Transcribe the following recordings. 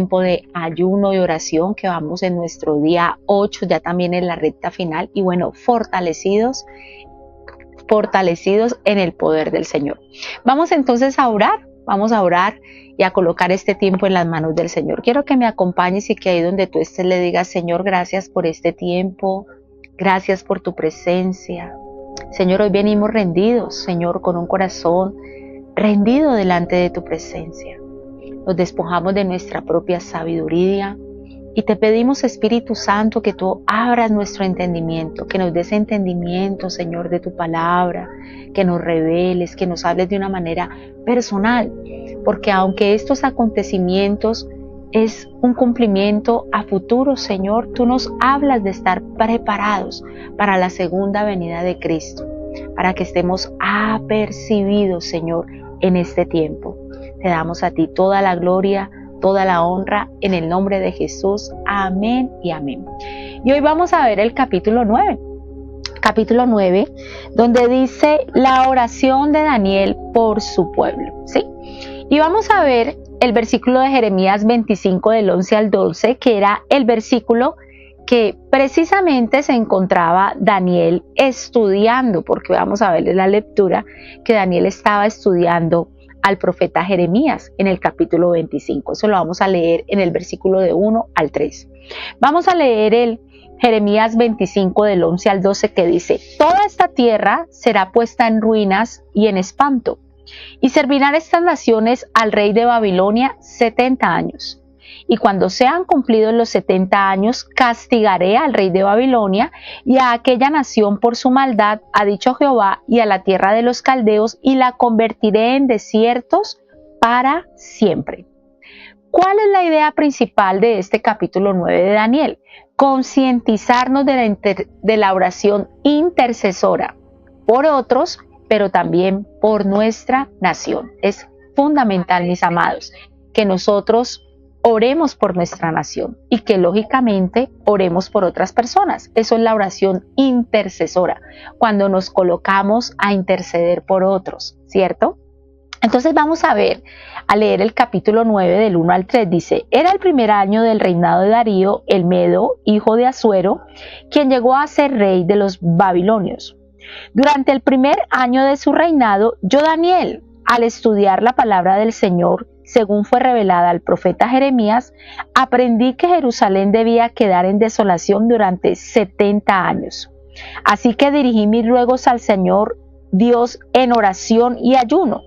tiempo de ayuno y oración que vamos en nuestro día 8, ya también en la recta final, y bueno, fortalecidos en el poder del Señor. Vamos entonces a orar y a colocar este tiempo en las manos del Señor. Quiero que me acompañes y que ahí donde tú estés le digas: Señor, gracias por este tiempo, gracias por tu presencia. Señor, hoy venimos rendidos, Señor, con un corazón rendido delante de tu presencia. Nos despojamos de nuestra propia sabiduría y te pedimos, Espíritu Santo, que tú abras nuestro entendimiento, que nos des entendimiento, Señor, de tu palabra, que nos reveles, que nos hables de una manera personal, porque aunque estos acontecimientos es un cumplimiento a futuro, Señor, tú nos hablas de estar preparados para la segunda venida de Cristo, para que estemos apercibidos, Señor, en este tiempo. Te damos a ti toda la gloria, toda la honra, en el nombre de Jesús. Amén y amén. Y hoy vamos a ver el capítulo 9, donde dice la oración de Daniel por su pueblo, ¿sí? Y vamos a ver el versículo de Jeremías 25 del 11 al 12, que era el versículo que precisamente se encontraba Daniel estudiando, porque vamos a ver en la lectura que Daniel estaba estudiando al profeta Jeremías en el capítulo 25. Eso lo vamos a leer en el versículo de 1 al 3. Vamos a leer el Jeremías 25 del 11 al 12, que dice: toda esta tierra será puesta en ruinas y en espanto, y servirán estas naciones al rey de Babilonia 70 años. Y cuando sean cumplidos los 70 años, castigaré al rey de Babilonia y a aquella nación por su maldad, ha dicho Jehová, y a la tierra de los caldeos, y la convertiré en desiertos para siempre. ¿Cuál es la idea principal de este capítulo 9 de Daniel? Concientizarnos de la oración intercesora por otros, pero también por nuestra nación. Es fundamental, mis amados, que nosotros oremos por nuestra nación y que lógicamente oremos por otras personas. Eso es la oración intercesora, cuando nos colocamos a interceder por otros, ¿cierto? Entonces vamos a leer el capítulo 9 del 1 al 3. Dice: era el primer año del reinado de Darío el Medo, hijo de Asuero, quien llegó a ser rey de los babilonios. Durante el primer año de su reinado, yo, Daniel, al estudiar la palabra del Señor, según fue revelada al profeta Jeremías, aprendí que Jerusalén debía quedar en desolación durante 70 años. Así que dirigí mis ruegos al Señor Dios en oración y ayuno,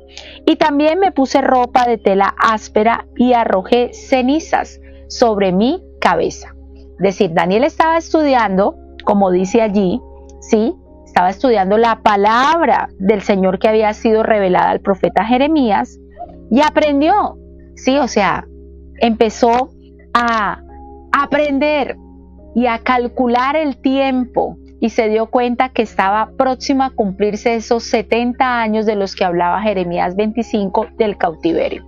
y también me puse ropa de tela áspera y arrojé cenizas sobre mi cabeza. Es decir, Daniel estaba estudiando, como dice allí, ¿sí? Estaba estudiando la palabra del Señor que había sido revelada al profeta Jeremías, y aprendió, sí, o sea, empezó a aprender y a calcular el tiempo, y se dio cuenta que estaba próximo a cumplirse esos 70 años de los que hablaba Jeremías 25 del cautiverio.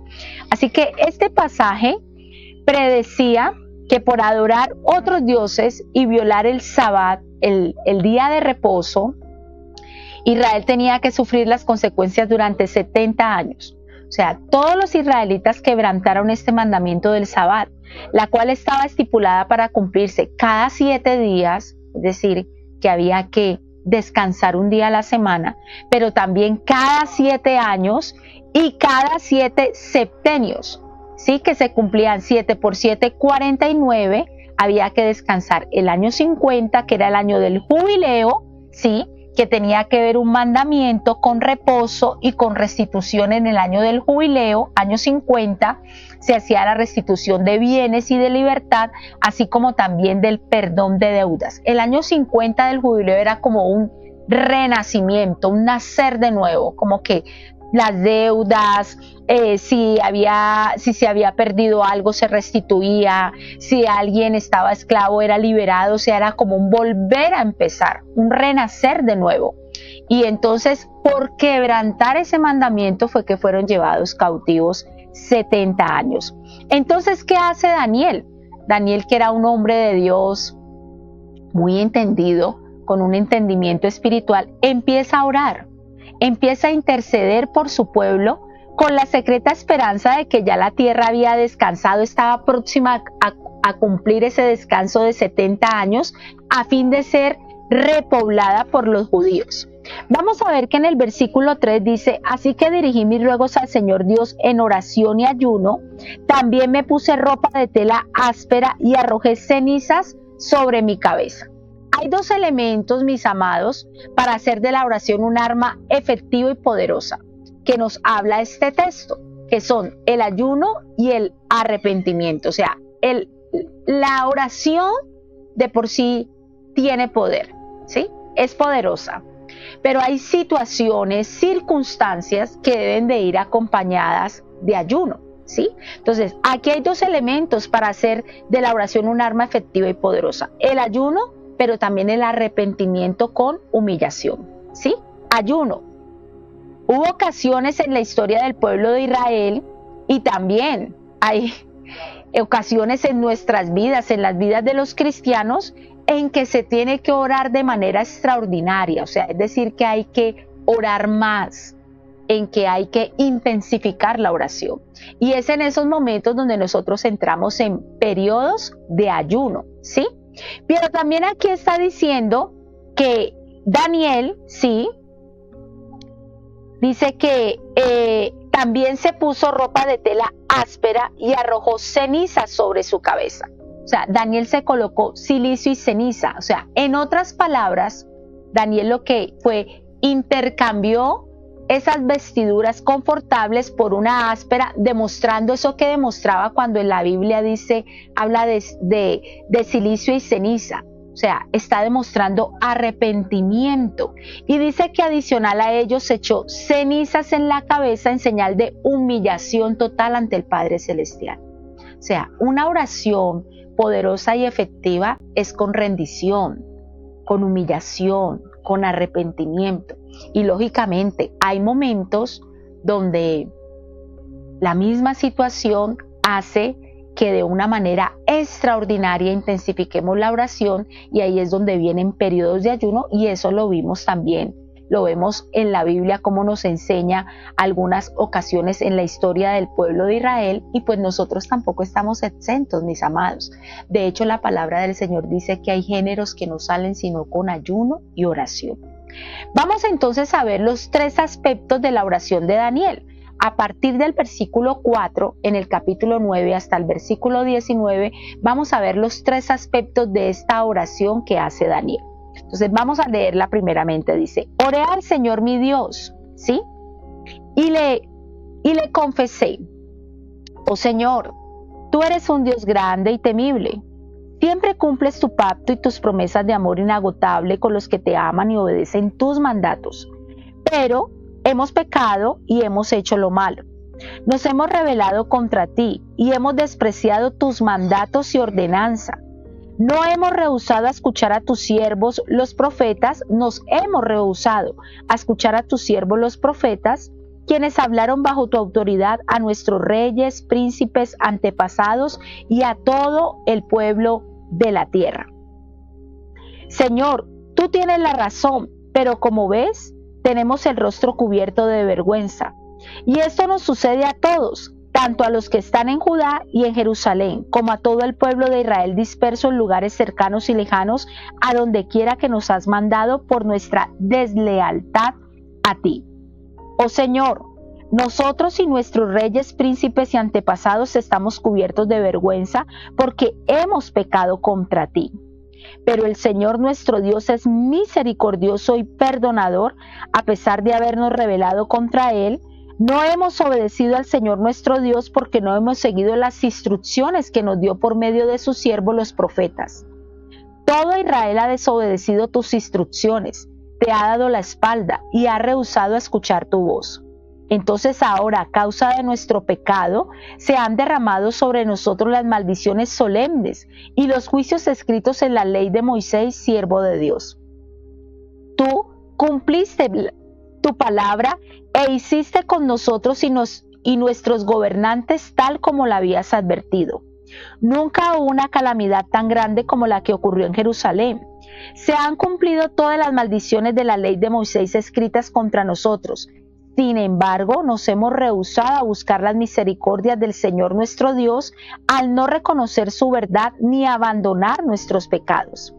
Así que este pasaje predecía que por adorar otros dioses y violar el Sabbat, el día de reposo, Israel tenía que sufrir las consecuencias durante 70 años. O sea, todos los israelitas quebrantaron este mandamiento del Sabbat, la cual estaba estipulada para cumplirse cada 7 días, es decir, que había que descansar un día a la semana, pero también cada 7 años y cada 7 septenios, ¿sí? Que se cumplían 7 por 7, 49, había que descansar el año 50, que era el año del jubileo, ¿sí? Que tenía que ver un mandamiento con reposo y con restitución en el año del jubileo. Año 50 se hacía la restitución de bienes y de libertad, así como también del perdón de deudas. El año 50 del jubileo era como un renacimiento, un nacer de nuevo, como que las deudas, si se había perdido algo se restituía, si alguien estaba esclavo era liberado, o sea, era como un volver a empezar, un renacer de nuevo. Y entonces, por quebrantar ese mandamiento fue que fueron llevados cautivos 70 años. Entonces, ¿qué hace Daniel? Daniel, que era un hombre de Dios muy entendido, con un entendimiento espiritual, empieza a orar. Empieza a interceder por su pueblo, con la secreta esperanza de que ya la tierra había descansado, estaba próxima a cumplir ese descanso de 70 años a fin de ser repoblada por los judíos. Vamos a ver que en el versículo 3 dice: así que dirigí mis ruegos al Señor Dios en oración y ayuno, también me puse ropa de tela áspera y arrojé cenizas sobre mi cabeza. Hay dos elementos, mis amados, para hacer de la oración un arma efectiva y poderosa que nos habla este texto, que son el ayuno y el arrepentimiento. O sea, la oración de por sí tiene poder, ¿sí? Es poderosa, pero hay situaciones, circunstancias que deben de ir acompañadas de ayuno, ¿sí? Entonces, aquí hay dos elementos para hacer de la oración un arma efectiva y poderosa: el ayuno, pero también el arrepentimiento con humillación, ¿sí? Ayuno. Hubo ocasiones en la historia del pueblo de Israel, y también hay ocasiones en nuestras vidas, en las vidas de los cristianos, en que se tiene que orar de manera extraordinaria. O sea, es decir, que hay que orar más, en que hay que intensificar la oración. Y es en esos momentos donde nosotros entramos en periodos de ayuno, ¿sí? Pero también aquí está diciendo que Daniel, sí, dice que también se puso ropa de tela áspera y arrojó ceniza sobre su cabeza. O sea, Daniel se colocó silicio y ceniza. O sea, en otras palabras, Daniel lo que fue, intercambió esas vestiduras confortables por una áspera, demostrando eso que demostraba cuando en la Biblia habla de silicio y ceniza. O sea, está demostrando arrepentimiento. Y dice que adicional a ello se echó cenizas en la cabeza en señal de humillación total ante el Padre Celestial. O sea, una oración poderosa y efectiva es con rendición, con humillación, con arrepentimiento. Y lógicamente hay momentos donde la misma situación hace que de una manera extraordinaria intensifiquemos la oración, y ahí es donde vienen periodos de ayuno, y eso lo vimos también, lo vemos en la Biblia como nos enseña algunas ocasiones en la historia del pueblo de Israel, y pues nosotros tampoco estamos exentos, mis amados. De hecho, la palabra del Señor dice que hay géneros que no salen sino con ayuno y oración. Vamos entonces a ver los tres aspectos de la oración de Daniel. A partir del versículo 4, en el capítulo 9 hasta el versículo 19, vamos a ver los tres aspectos de esta oración que hace Daniel. Entonces vamos a leerla primeramente. Dice: oré al Señor mi Dios, ¿sí? Y le confesé: oh Señor, tú eres un Dios grande y temible. Siempre cumples tu pacto y tus promesas de amor inagotable con los que te aman y obedecen tus mandatos. Pero hemos pecado y hemos hecho lo malo. Nos hemos rebelado contra ti y hemos despreciado tus mandatos y ordenanza. No hemos rehusado a escuchar a tus siervos los profetas, nos hemos rehusado a escuchar a tus siervos los profetas, quienes hablaron bajo tu autoridad a nuestros reyes, príncipes, antepasados y a todo el pueblo de la tierra. Señor, tú tienes la razón, pero como ves, tenemos el rostro cubierto de vergüenza. Y esto nos sucede a todos, tanto a los que están en Judá y en Jerusalén, como a todo el pueblo de Israel disperso en lugares cercanos y lejanos, a donde quiera que nos has mandado por nuestra deslealtad a ti. Oh Señor, nosotros y nuestros reyes, príncipes y antepasados estamos cubiertos de vergüenza porque hemos pecado contra ti. Pero el Señor nuestro Dios es misericordioso y perdonador. A pesar de habernos rebelado contra Él, no hemos obedecido al Señor nuestro Dios porque no hemos seguido las instrucciones que nos dio por medio de sus siervos los profetas. Todo Israel ha desobedecido tus instrucciones, te ha dado la espalda y ha rehusado a escuchar tu voz. Entonces ahora, a causa de nuestro pecado, se han derramado sobre nosotros las maldiciones solemnes y los juicios escritos en la ley de Moisés, siervo de Dios. Tú cumpliste tu palabra e hiciste con nosotros y nuestros gobernantes tal como la habías advertido. Nunca hubo una calamidad tan grande como la que ocurrió en Jerusalén. Se han cumplido todas las maldiciones de la ley de Moisés escritas contra nosotros. Sin embargo, nos hemos rehusado a buscar las misericordias del Señor nuestro Dios al no reconocer su verdad ni abandonar nuestros pecados.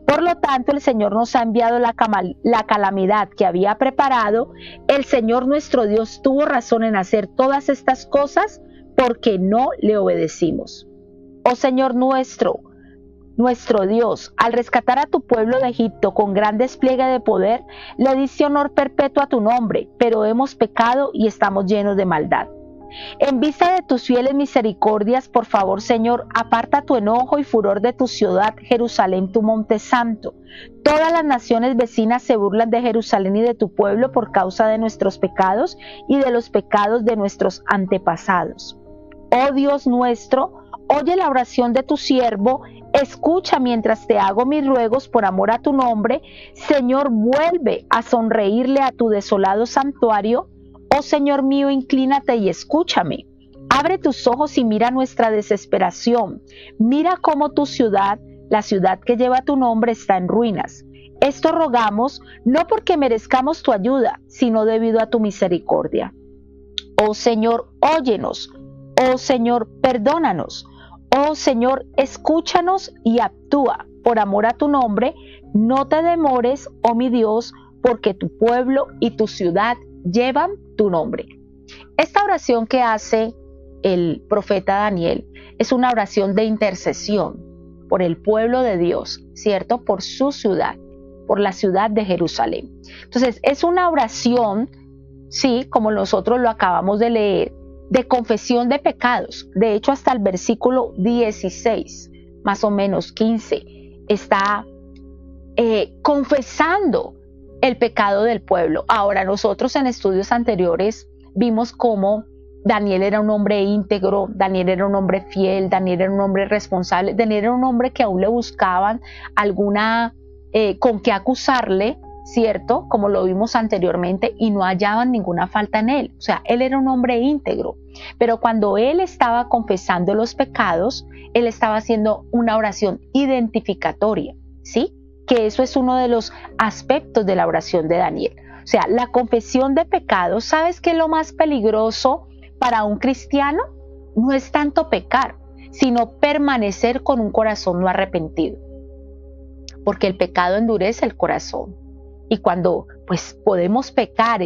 Por lo tanto, el Señor nos ha enviado la calamidad que había preparado. El Señor nuestro Dios tuvo razón en hacer todas estas cosas porque no le obedecimos. Oh Señor nuestro Dios, al rescatar a tu pueblo de Egipto con gran despliegue de poder, le diste honor perpetuo a tu nombre, pero hemos pecado y estamos llenos de maldad. En vista de tus fieles misericordias, por favor, Señor, aparta tu enojo y furor de tu ciudad, Jerusalén, tu monte santo. Todas las naciones vecinas se burlan de Jerusalén y de tu pueblo por causa de nuestros pecados y de los pecados de nuestros antepasados. Oh Dios nuestro, oye la oración de tu siervo, escucha mientras te hago mis ruegos por amor a tu nombre. Señor, vuelve a sonreírle a tu desolado santuario. Oh Señor mío, inclínate y escúchame. Abre tus ojos y mira nuestra desesperación. Mira cómo tu ciudad, la ciudad que lleva tu nombre, está en ruinas. Esto rogamos no porque merezcamos tu ayuda, sino debido a tu misericordia. Oh Señor, óyenos. Oh Señor, perdónanos. Oh Señor, escúchanos y actúa. Por amor a tu nombre, no te demores, oh mi Dios, porque tu pueblo y tu ciudad llevan tu nombre. Esta oración que hace el profeta Daniel es una oración de intercesión por el pueblo de Dios, ¿cierto? Por su ciudad, por la ciudad de Jerusalén. Entonces, es una oración, sí, como nosotros lo acabamos de leer, de confesión de pecados. De hecho, hasta el versículo 16, más o menos 15, está confesando el pecado del pueblo. Ahora, nosotros en estudios anteriores vimos cómo Daniel era un hombre íntegro, Daniel era un hombre fiel, Daniel era un hombre responsable, Daniel era un hombre que aún le buscaban alguna con qué acusarle, ¿cierto? Como lo vimos anteriormente, y no hallaban ninguna falta en él. O sea, él era un hombre íntegro. Pero cuando él estaba confesando los pecados, él estaba haciendo una oración identificatoria, ¿sí? Que eso es uno de los aspectos de la oración de Daniel. O sea, la confesión de pecados. ¿Sabes qué es lo más peligroso para un cristiano? No es tanto pecar, sino permanecer con un corazón no arrepentido. Porque el pecado endurece el corazón. Y cuando pues podemos pecar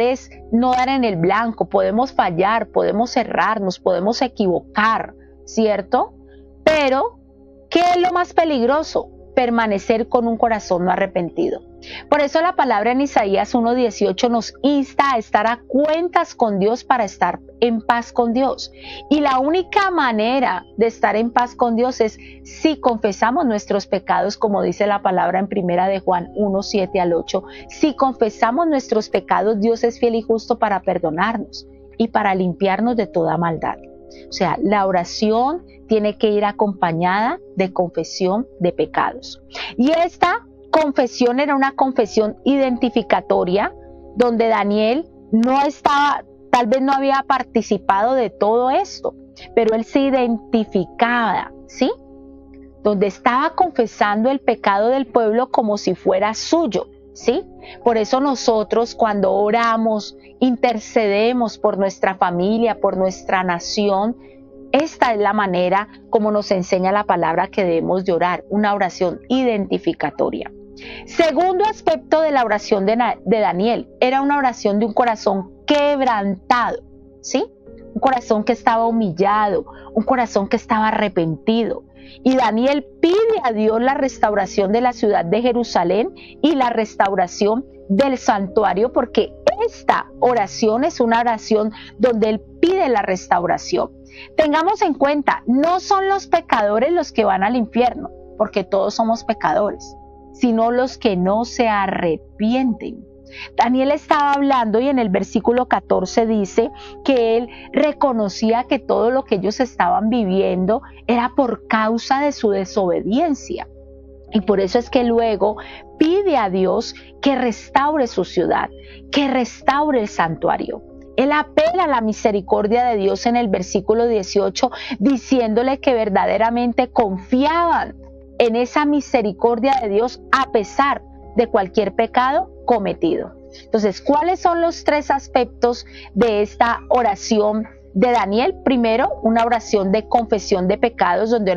es no dar en el blanco, podemos fallar, podemos errarnos, podemos equivocar, ¿cierto? Pero, ¿qué es lo más peligroso? Permanecer con un corazón no arrepentido. Por eso la palabra en Isaías 1:18 nos insta a estar a cuentas con Dios para estar en paz con Dios. Y la única manera de estar en paz con Dios es si confesamos nuestros pecados, como dice la palabra en primera de Juan 1:7 al 8. Si confesamos nuestros pecados, Dios es fiel y justo para perdonarnos y para limpiarnos de toda maldad. O sea, la oración tiene que ir acompañada de confesión de pecados. Y esta confesión era una confesión identificatoria donde Daniel no estaba, tal vez no había participado de todo esto, pero él se identificaba, ¿sí? Donde estaba confesando el pecado del pueblo como si fuera suyo, ¿sí? Por eso nosotros cuando oramos, intercedemos por nuestra familia, por nuestra nación, esta es la manera como nos enseña la palabra que debemos de orar, una oración identificatoria. Segundo aspecto de la oración de Daniel, era una oración de un corazón quebrantado, ¿sí? Un corazón que estaba humillado, un corazón que estaba arrepentido. Y Daniel pide a Dios la restauración de la ciudad de Jerusalén y la restauración del santuario, porque esta oración es una oración donde él pide la restauración. Tengamos en cuenta, no son los pecadores los que van al infierno, porque todos somos pecadores, sino los que no se arrepienten. Daniel estaba hablando y en el versículo 14 dice que él reconocía que todo lo que ellos estaban viviendo era por causa de su desobediencia. Y por eso es que luego pide a Dios que restaure su ciudad, que restaure el santuario. Él apela a la misericordia de Dios en el versículo 18, diciéndole que verdaderamente confiaban en esa misericordia de Dios a pesar de cualquier pecado cometido. Entonces, ¿cuáles son los 3 aspectos de esta oración de Daniel? Primero, una oración de confesión de pecados, donde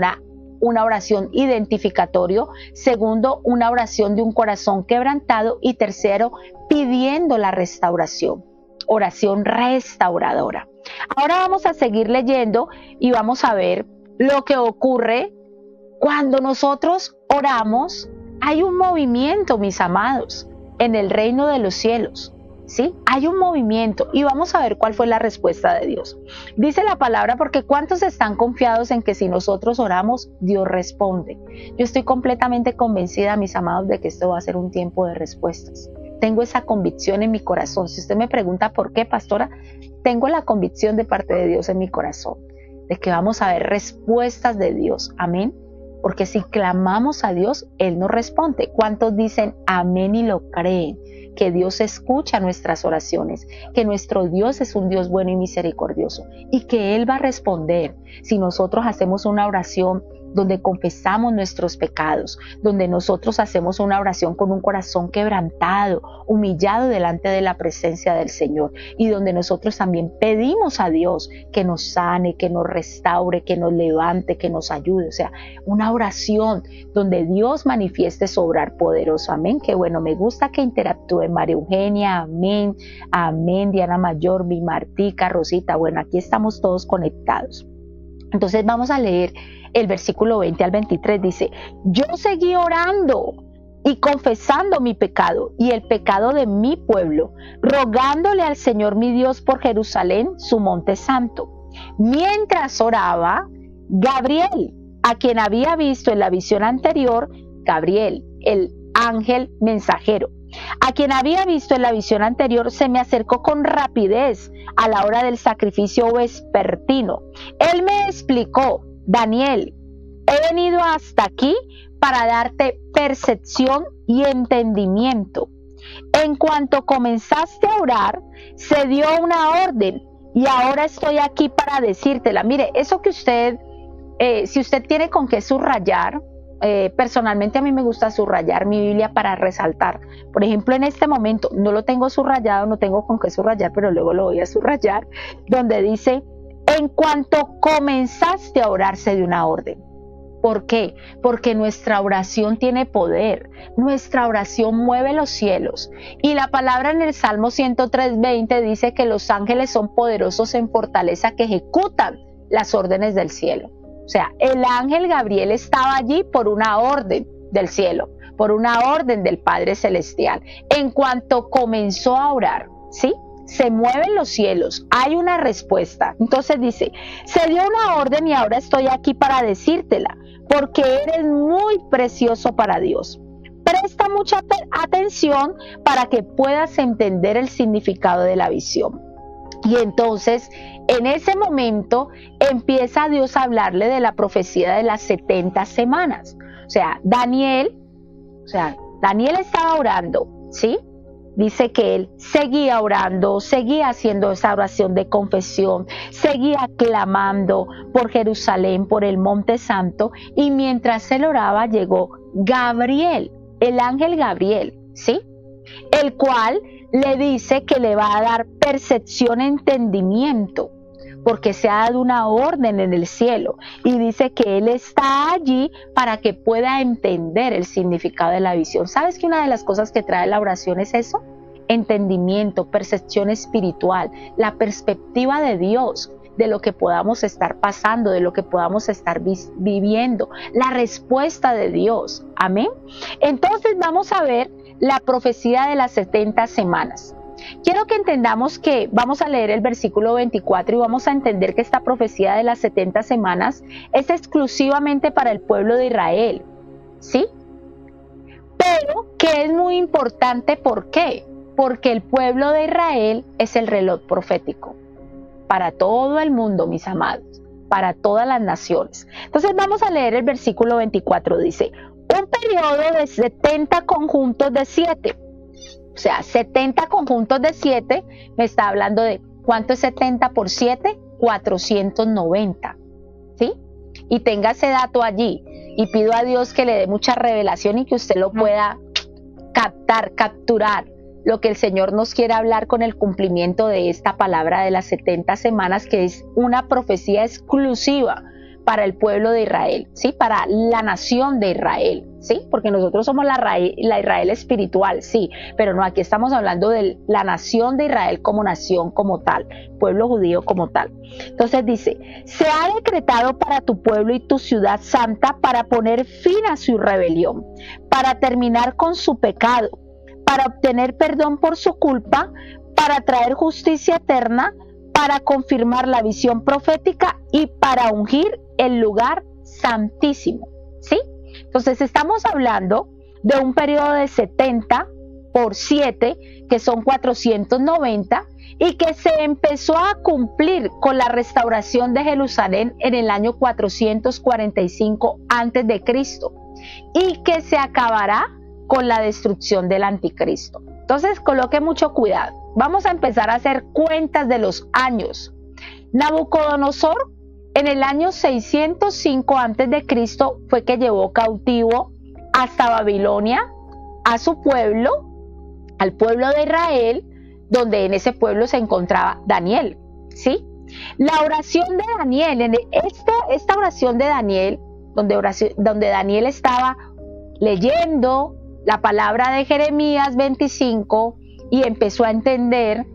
una oración identificatorio. Segundo, una oración de un corazón quebrantado. Y tercero, pidiendo la restauración, oración restauradora. Ahora vamos a seguir leyendo y vamos a ver lo que ocurre cuando nosotros oramos. Hay un movimiento, mis amados, en el reino de los cielos, ¿sí? Hay un movimiento y vamos a ver cuál fue la respuesta de Dios. Dice la palabra, porque ¿cuántos están confiados en que si nosotros oramos, Dios responde? Yo estoy completamente convencida, mis amados, de que esto va a ser un tiempo de respuestas. Tengo esa convicción en mi corazón. Si usted me pregunta por qué, pastora, tengo la convicción de parte de Dios en mi corazón, de que vamos a ver respuestas de Dios. Amén. Porque si clamamos a Dios, Él nos responde. ¿Cuántos dicen amén y lo creen? Que Dios escucha nuestras oraciones, que nuestro Dios es un Dios bueno y misericordioso y que Él va a responder si nosotros hacemos una oración donde confesamos nuestros pecados, donde nosotros hacemos una oración con un corazón quebrantado, humillado delante de la presencia del Señor, y donde nosotros también pedimos a Dios que nos sane, que nos restaure, que nos levante, que nos ayude. O sea, una oración donde Dios manifieste su obrar poderoso. Amén. Qué bueno, me gusta que interactúen María Eugenia. Amén. Amén. Diana Mayor, mi Martica, Rosita. Bueno, aquí estamos todos conectados. Entonces vamos a leer el versículo 20 al 23. Dice: yo seguí orando y confesando mi pecado y el pecado de mi pueblo, rogándole al Señor mi Dios por Jerusalén, su monte santo. Mientras oraba, Gabriel, a quien había visto en la visión anterior, Gabriel, el ángel mensajero, a quien había visto en la visión anterior, se me acercó con rapidez a la hora del sacrificio vespertino. Él me explicó: Daniel, he venido hasta aquí para darte percepción y entendimiento. En cuanto comenzaste a orar, se dio una orden y ahora estoy aquí para decírtela. Mire, eso que usted, si usted tiene con qué subrayar, personalmente a mí me gusta subrayar mi Biblia para resaltar. Por ejemplo, en este momento no lo tengo subrayado, no tengo con qué subrayar, pero luego lo voy a subrayar, donde dice: en cuanto comenzaste a orar, se dio una orden. ¿Por qué? Porque nuestra oración tiene poder, nuestra oración mueve los cielos. Y la palabra en el Salmo 103:20 dice que los ángeles son poderosos en fortaleza, que ejecutan las órdenes del cielo. O sea, el ángel Gabriel estaba allí por una orden del cielo, por una orden del Padre Celestial. En cuanto comenzó a orar, ¿sí?, se mueven los cielos, hay una respuesta. Entonces dice: se dio una orden y ahora estoy aquí para decírtela, porque eres muy precioso para Dios. Presta mucha atención para que puedas entender el significado de la visión. Y entonces, en ese momento, empieza Dios a hablarle de la profecía de las 70 semanas. O sea, Daniel estaba orando, ¿sí? Dice que él seguía orando, seguía haciendo esa oración de confesión, seguía clamando por Jerusalén, por el Monte Santo, y mientras él oraba llegó Gabriel, el ángel Gabriel, ¿sí?, el cual le dice que le va a dar percepción, entendimiento, porque se ha dado una orden en el cielo, y dice que él está allí para que pueda entender el significado de la visión. ¿Sabes que una de las cosas que trae la oración es eso? Entendimiento, percepción espiritual, la perspectiva de Dios, de lo que podamos estar pasando, de lo que podamos estar viviendo, la respuesta de Dios. Amén. Entonces vamos a ver la profecía de las 70 semanas. Quiero que entendamos que vamos a leer el versículo 24 y vamos a entender que esta profecía de las 70 semanas es exclusivamente para el pueblo de Israel, ¿sí? Pero que es muy importante, ¿por qué? Porque el pueblo de Israel es el reloj profético para todo el mundo, mis amados, para todas las naciones. Entonces vamos a leer el versículo 24, dice: un periodo de 70 conjuntos de 7. O sea, 70 conjuntos de 7, me está hablando de ¿cuánto es 70 por 7? 490, ¿sí? Y tenga ese dato allí y pido a Dios que le dé mucha revelación y que usted lo pueda capturar. lo que el Señor nos quiere hablar con el cumplimiento de esta palabra de las 70 semanas, que es una profecía exclusiva para el pueblo de Israel, ¿sí? Para la nación de Israel, ¿sí? Porque nosotros somos la Israel espiritual, sí, pero no, aquí estamos hablando de la nación de Israel como nación como tal, pueblo judío como tal. Entonces dice, se ha decretado para tu pueblo y tu ciudad santa para poner fin a su rebelión, para terminar con su pecado, para obtener perdón por su culpa, para traer justicia eterna, para confirmar la visión profética y para ungir el lugar santísimo, ¿sí? Entonces estamos hablando de un periodo de 70 por 7, que son 490, y que se empezó a cumplir con la restauración de Jerusalén en el año 445 a.C. y que se acabará con la destrucción del anticristo. Entonces coloque mucho cuidado. Vamos a empezar a hacer cuentas de los años. Nabucodonosor en el año 605 a.C. fue que llevó cautivo hasta Babilonia a su pueblo, al pueblo de Israel, donde en ese pueblo se encontraba Daniel, ¿sí? La oración de Daniel, en esta oración de Daniel, donde Daniel estaba leyendo la palabra de Jeremías 25 y empezó a entender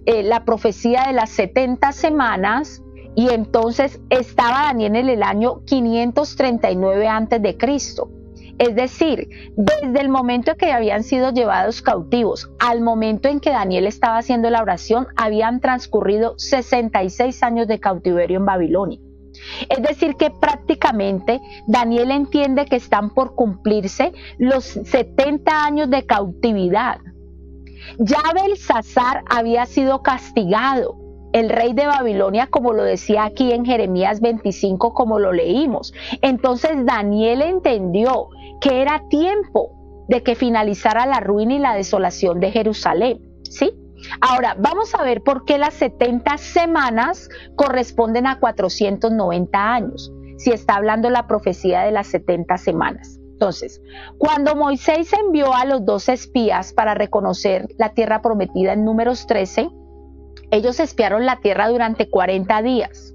la profecía de las 70 semanas, y entonces estaba Daniel en el año 539 a.C. Es decir, desde el momento en que habían sido llevados cautivos al momento en que Daniel estaba haciendo la oración, habían transcurrido 66 años de cautiverio en Babilonia. Es decir, que prácticamente Daniel entiende que están por cumplirse los 70 años de cautividad. Ya Belsasar había sido castigado, el rey de Babilonia, como lo decía aquí en Jeremías 25, como lo leímos. Entonces Daniel entendió que era tiempo de que finalizara la ruina y la desolación de Jerusalén, ¿sí? Ahora, vamos a ver por qué las 70 semanas corresponden a 490 años, si está hablando la profecía de las 70 semanas. Entonces, cuando Moisés envió a los 2 espías para reconocer la tierra prometida en Números 13, ellos espiaron la tierra durante 40 días.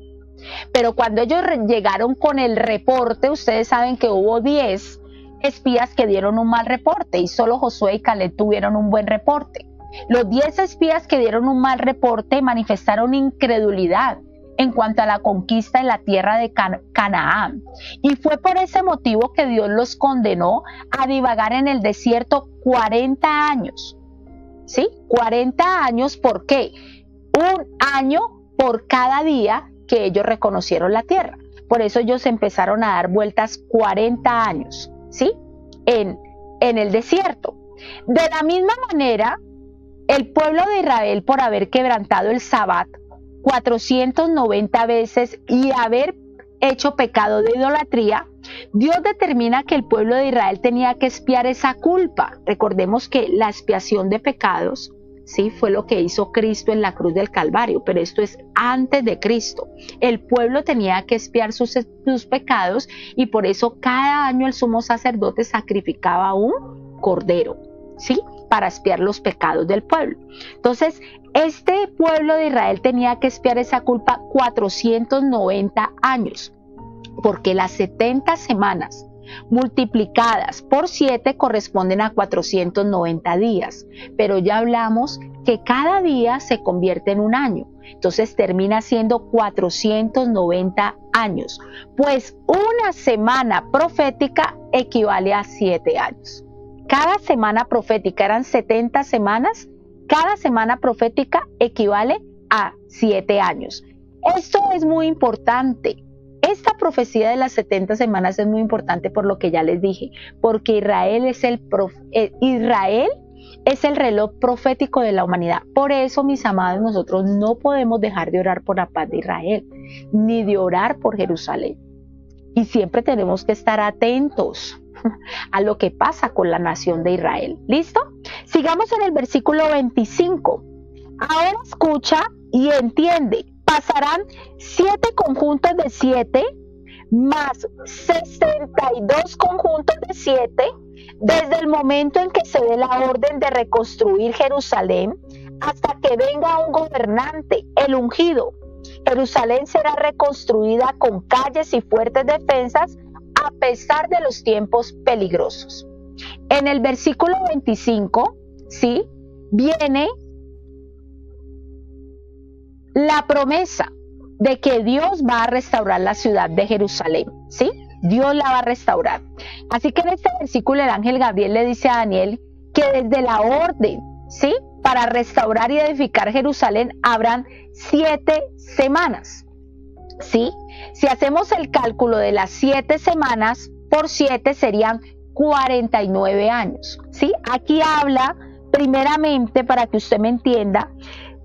Pero cuando ellos llegaron con el reporte, ustedes saben que hubo 10 espías que dieron un mal reporte y solo Josué y Caleb tuvieron un buen reporte. Los 10 espías que dieron un mal reporte manifestaron incredulidad en cuanto a la conquista de la tierra de Canaán. Y fue por ese motivo que Dios los condenó a divagar en el desierto 40 años. ¿Sí? 40 años, ¿por qué? Un año por cada día que ellos reconocieron la tierra. Por eso ellos empezaron a dar vueltas 40 años, ¿sí? En el desierto. De la misma manera, el pueblo de Israel, por haber quebrantado el Sabbat 490 veces y haber hecho pecado de idolatría, Dios determina que el pueblo de Israel tenía que expiar esa culpa. Recordemos que la expiación de pecados, sí, fue lo que hizo Cristo en la cruz del Calvario, pero esto es antes de Cristo. El pueblo tenía que expiar sus pecados y por eso cada año el sumo sacerdote sacrificaba un cordero, ¿sí?, para expiar los pecados del pueblo. Entonces, este pueblo de Israel tenía que expiar esa culpa 490 años, porque las 70 semanas multiplicadas por 7 corresponden a 490 días, pero ya hablamos que cada día se convierte en un año, entonces termina siendo 490 años, pues una semana profética equivale a 7 años. Cada semana profética eran 70 semanas, cada semana profética equivale a 7 años. Esto es muy importante. Esta profecía de las 70 semanas es muy importante por lo que ya les dije, porque Israel es el reloj profético de la humanidad. Por eso, mis amados, nosotros no podemos dejar de orar por la paz de Israel, ni de orar por Jerusalén. Y siempre tenemos que estar atentos a lo que pasa con la nación de Israel. ¿Listo? Sigamos en el versículo 25. Ahora escucha y entiende. Pasarán 7 conjuntos de 7 más 62 conjuntos de 7 desde el momento en que se dé la orden de reconstruir Jerusalén hasta que venga un gobernante, el ungido. Jerusalén será reconstruida con calles y fuertes defensas a pesar de los tiempos peligrosos. En el versículo 25, ¿sí?, viene la promesa de que Dios va a restaurar la ciudad de Jerusalén, ¿sí? Dios la va a restaurar. Así que en este versículo el ángel Gabriel le dice a Daniel que desde la orden, ¿sí?, para restaurar y edificar Jerusalén habrán 7 semanas, ¿sí? Si hacemos el cálculo de las 7 semanas por 7 serían 49 años, ¿sí? Aquí habla primeramente, para que usted me entienda,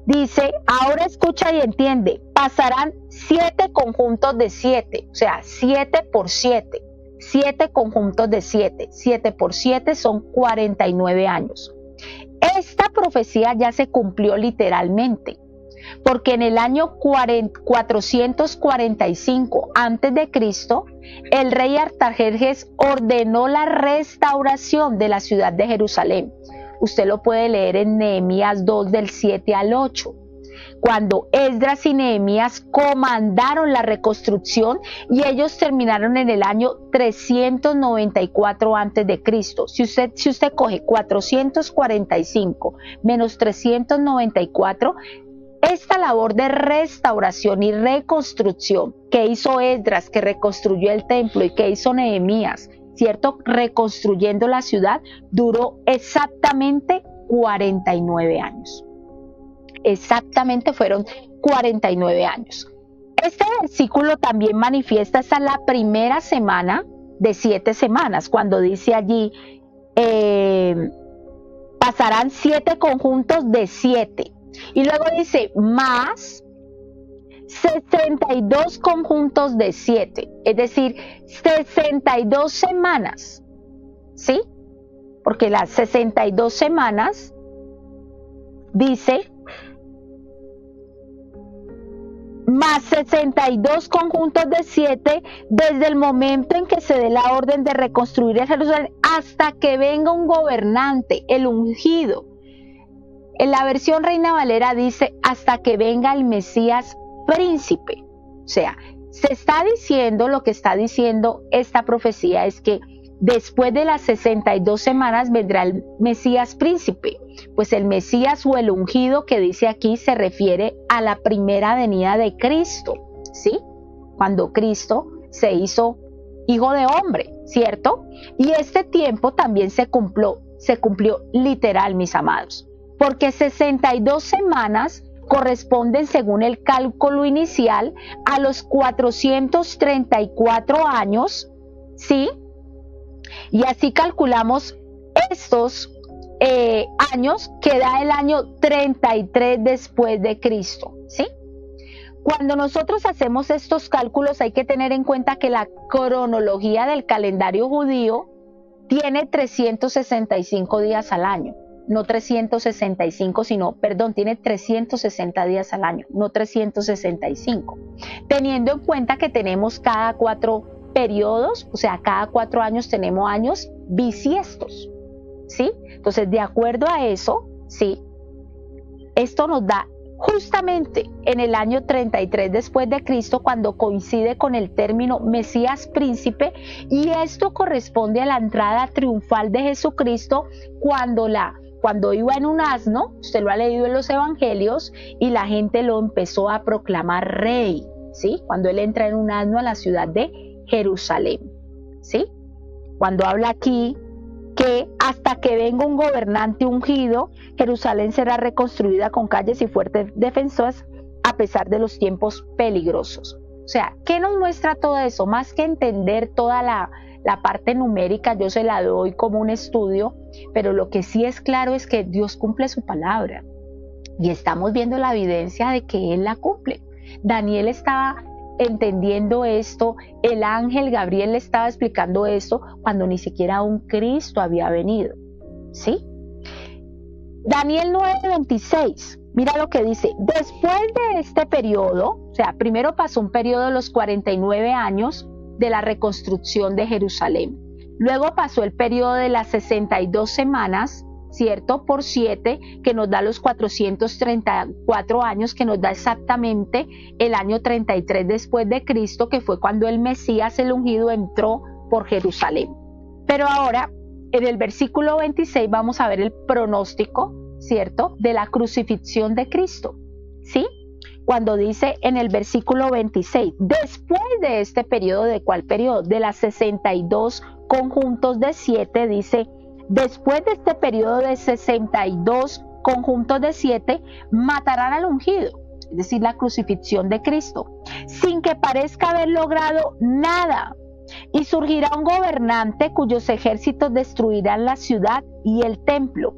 dice, ahora escucha y entiende, pasarán 7 conjuntos de 7, o sea, 7 por 7, 7 conjuntos de 7, 7 por 7 son 49 años. Esta profecía ya se cumplió literalmente, porque en el año 445 a.C., el rey Artajerjes ordenó la restauración de la ciudad de Jerusalén. Usted lo puede leer en Nehemías 2 del 7 al 8. Cuando Esdras y Nehemías comandaron la reconstrucción y ellos terminaron en el año 394 a.C. Si usted coge 445 menos 394, esta labor de restauración y reconstrucción que hizo Esdras, que reconstruyó el templo, y que hizo Nehemías, ¿cierto?, reconstruyendo la ciudad, duró exactamente 49 años. Exactamente fueron 49 años. Este versículo también manifiesta esta la primera semana de 7 semanas, cuando dice allí, pasarán 7 conjuntos de 7. Y luego dice, más 62 conjuntos de 7, es decir, 62 semanas, ¿sí? Porque las 62 semanas, dice, más 62 conjuntos de 7 desde el momento en que se dé la orden de reconstruir Jerusalén hasta que venga un gobernante, el ungido. En la versión Reina Valera dice hasta que venga el Mesías príncipe. O sea, se está diciendo, lo que está diciendo esta profecía es que después de las 62 semanas vendrá el Mesías príncipe. Pues el Mesías o el ungido que dice aquí se refiere a la primera venida de Cristo, ¿sí? Cuando Cristo se hizo hijo de hombre, ¿cierto? Y este tiempo también se cumplió literal, mis amados, porque 62 semanas corresponden, según el cálculo inicial, a los 434 años, ¿sí? Y así calculamos estos años, que da el año 33 después de Cristo, ¿sí? Cuando nosotros hacemos estos cálculos hay que tener en cuenta que la cronología del calendario judío tiene 365 días al año. No 365, tiene 360 días al año, no 365. Teniendo en cuenta que tenemos cada 4 periodos, o sea, cada 4 años tenemos años bisiestos, ¿sí? Entonces, de acuerdo a eso, ¿sí?, esto nos da justamente en el año 33 después de Cristo, cuando coincide con el término Mesías príncipe, y esto corresponde a la entrada triunfal de Jesucristo cuando iba en un asno. Usted lo ha leído en los evangelios, y la gente lo empezó a proclamar rey, ¿sí? Cuando él entra en un asno a la ciudad de Jerusalén, ¿sí? Cuando habla aquí que hasta que venga un gobernante ungido, Jerusalén será reconstruida con calles y fuertes defensas a pesar de los tiempos peligrosos. O sea, ¿qué nos muestra todo eso? Más que entender toda la parte numérica, yo se la doy como un estudio, pero lo que sí es claro es que Dios cumple su palabra y estamos viendo la evidencia de que Él la cumple. Daniel estaba entendiendo esto, el ángel Gabriel le estaba explicando esto cuando ni siquiera un Cristo había venido, ¿sí? Daniel 9:26, mira lo que dice: después de este periodo, o sea, primero pasó un periodo de los 49 años de la reconstrucción de Jerusalén. Luego pasó el periodo de las 62 semanas, ¿cierto? Por 7, que nos da los 434 años, que nos da exactamente el año 33 después de Cristo, que fue cuando el Mesías, el ungido, entró por Jerusalén. Pero ahora, en el versículo 26, vamos a ver el pronóstico, ¿cierto?, de la crucifixión de Cristo, ¿sí? Cuando dice en el versículo 26, después de este periodo, ¿de cuál periodo? De las 62 conjuntos de 7, dice, después de este periodo de 62 conjuntos de 7, matarán al ungido, es decir, la crucifixión de Cristo, sin que parezca haber logrado nada. Y surgirá un gobernante cuyos ejércitos destruirán la ciudad y el templo.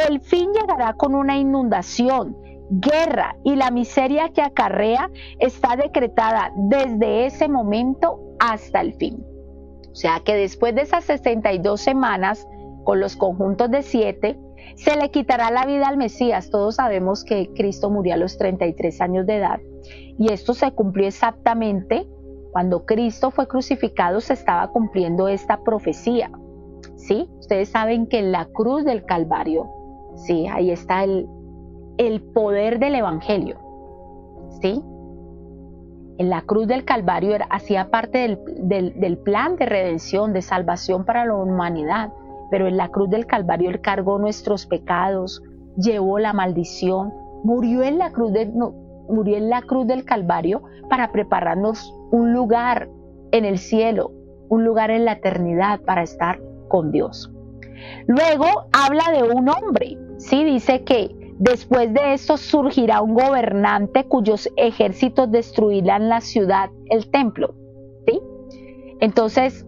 El fin llegará con una inundación, guerra, y la miseria que acarrea está decretada desde ese momento hasta el fin. O sea que después de esas 62 semanas, con los conjuntos de 7, se le quitará la vida al Mesías. Todos sabemos que Cristo murió a los 33 años de edad, y esto se cumplió exactamente cuando Cristo fue crucificado. Se estaba cumpliendo esta profecía, ¿sí? Ustedes saben que en la cruz del Calvario, ¿sí?, ahí está el poder del Evangelio, ¿sí? En la cruz del Calvario hacía parte del plan de redención, de salvación para la humanidad, pero en la cruz del Calvario Él cargó nuestros pecados, llevó la maldición, murió en la cruz del Calvario para prepararnos un lugar en el cielo, un lugar en la eternidad para estar con Dios. Luego habla de un hombre, ¿sí? Dice que después de esto surgirá un gobernante cuyos ejércitos destruirán la ciudad, el templo, ¿sí? Entonces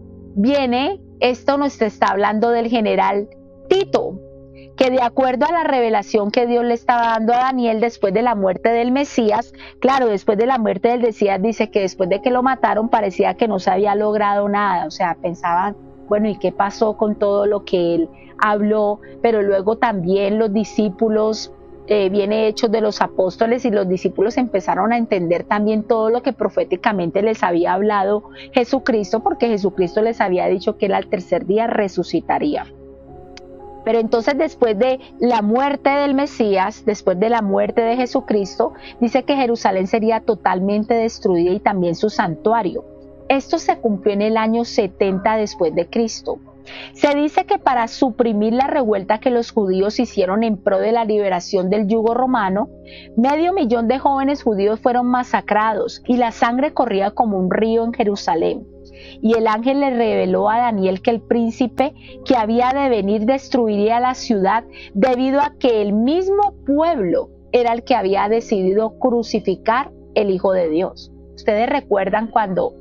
esto nos está hablando del general Tito, que de acuerdo a la revelación que Dios le estaba dando a Daniel después de la muerte del Mesías, claro, después de la muerte del Mesías, dice que después de que lo mataron parecía que no se había logrado nada, o sea, pensaban, bueno, ¿y qué pasó con todo lo que él habló? Pero luego también los discípulos, viene Hechos de los Apóstoles, y los discípulos empezaron a entender también todo lo que proféticamente les había hablado Jesucristo, porque Jesucristo les había dicho que él al tercer día resucitaría. Pero entonces, después de la muerte del Mesías, después de la muerte de Jesucristo, dice que Jerusalén sería totalmente destruida y también su santuario. Esto se cumplió en el año 70 después de Cristo. Se dice que para suprimir la revuelta que los judíos hicieron en pro de la liberación del yugo romano, 500,000 de jóvenes judíos fueron masacrados y la sangre corría como un río en Jerusalén. Y el ángel le reveló a Daniel que el príncipe que había de venir destruiría la ciudad debido a que el mismo pueblo era el que había decidido crucificar el Hijo de Dios. Ustedes recuerdan cuando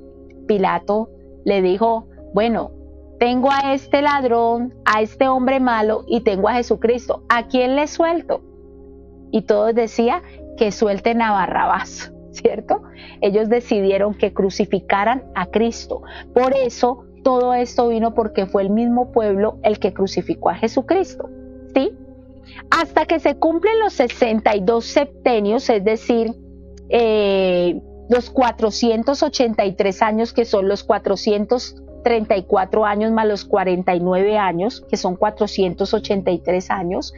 Pilato le dijo, bueno, tengo a este ladrón, a este hombre malo y tengo a Jesucristo, ¿a quién le suelto? Y todos decían que suelten a Barrabás, ¿cierto? Ellos decidieron que crucificaran a Cristo. Por eso todo esto vino, porque fue el mismo pueblo el que crucificó a Jesucristo, ¿sí? Hasta que se cumplen los 62 septenios, es decir, los 483 años, que son los 434 años más los 49 años, que son 483 años.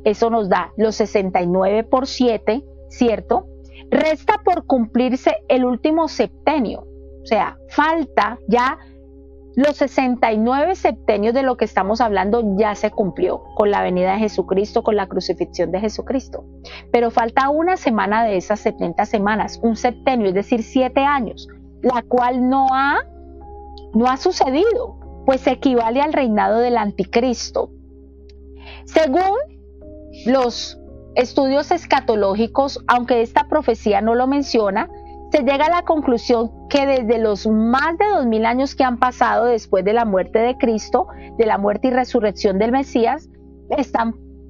Eso nos da los 69 por 7, ¿cierto? Resta por cumplirse el último septenio, o sea, falta ya los 69 septenios de lo que estamos hablando. Ya se cumplió con la venida de Jesucristo, con la crucifixión de Jesucristo, pero falta una semana de esas 70 semanas, un septenio, es decir, 7 años, la cual no ha sucedido, pues equivale al reinado del anticristo. Según los estudios escatológicos, aunque esta profecía no lo menciona, se llega a la conclusión que desde los más de 2000 años que han pasado después de la muerte de Cristo, de la muerte y resurrección del Mesías,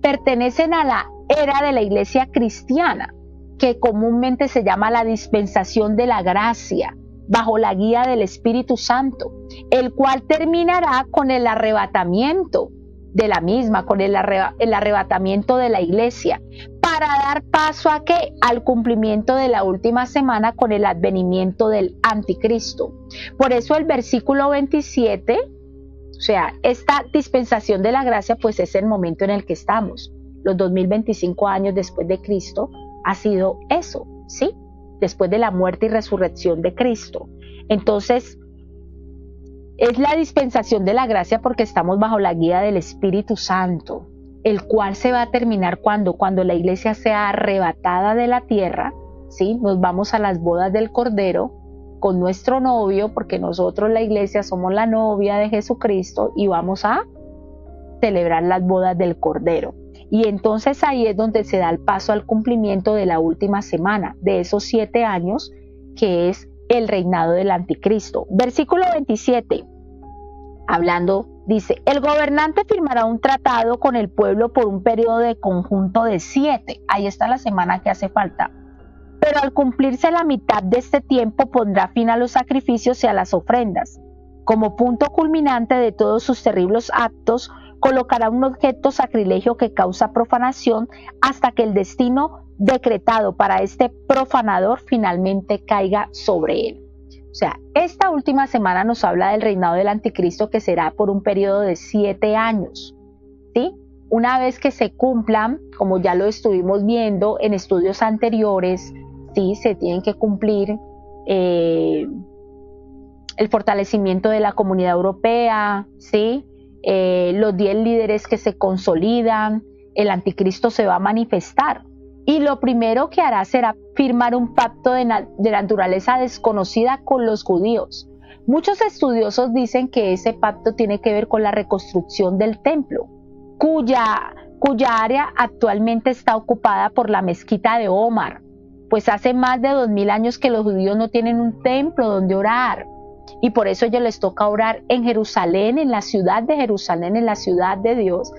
pertenecen a la era de la iglesia cristiana, que comúnmente se llama la dispensación de la gracia, bajo la guía del Espíritu Santo, el cual terminará con el arrebatamiento de la misma, con el arrebatamiento de la iglesia, para dar paso a ¿qué? Al cumplimiento de la última semana con el advenimiento del anticristo. Por eso el versículo 27, O sea, esta dispensación de la gracia pues es el momento en el que estamos. Los 2025 años después de Cristo ha sido eso, ¿sí? Después de la muerte y resurrección de Cristo. Entonces, es la dispensación de la gracia porque estamos bajo la guía del Espíritu Santo, el cual se va a terminar cuando la iglesia sea arrebatada de la tierra, ¿sí? Nos vamos a las bodas del Cordero con nuestro novio, porque nosotros la iglesia somos la novia de Jesucristo y vamos a celebrar las bodas del Cordero. Y entonces ahí es donde se da el paso al cumplimiento de la última semana, de esos 7 años, que es el reinado del anticristo. Versículo 27, hablando, dice, el gobernante firmará un tratado con el pueblo por un periodo de conjunto de 7. Ahí está la semana que hace falta. Pero al cumplirse la mitad de este tiempo pondrá fin a los sacrificios y a las ofrendas. Como punto culminante de todos sus terribles actos, colocará un objeto sacrilegio que causa profanación hasta que el destino decretado para este profanador finalmente caiga sobre él. O sea, esta última semana nos habla del reinado del anticristo, que será por un periodo de 7 años, ¿sí? Una vez que se cumplan, como ya lo estuvimos viendo en estudios anteriores, sí, se tienen que cumplir el fortalecimiento de la Comunidad Europea, ¿sí? Los 10 líderes que se consolidan, el anticristo se va a manifestar. Y lo primero que hará será firmar un pacto de naturaleza desconocida con los judíos. Muchos estudiosos dicen que ese pacto tiene que ver con la reconstrucción del templo, cuya área actualmente está ocupada por la mezquita de Omar, pues hace más de 2000 años que los judíos no tienen un templo donde orar, y por eso a ellos les toca orar en Jerusalén, en la ciudad de Jerusalén, en la ciudad de Dios,